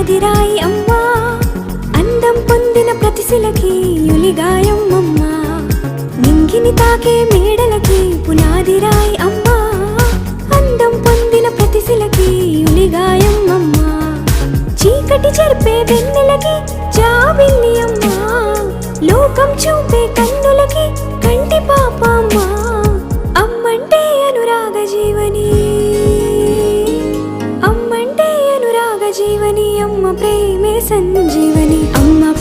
పునాదిరాయి అమ్మా, అందం పొందిన ప్రతిశిలకి యులిగాయం అమ్మా, నింగిని తాకే మేడలకి పునాదిరాయి అమ్మా, అందం పొందిన ప్రతిశిలకి యులిగాయం అమ్మా, చీకటి చెరిపే వెన్నెలకి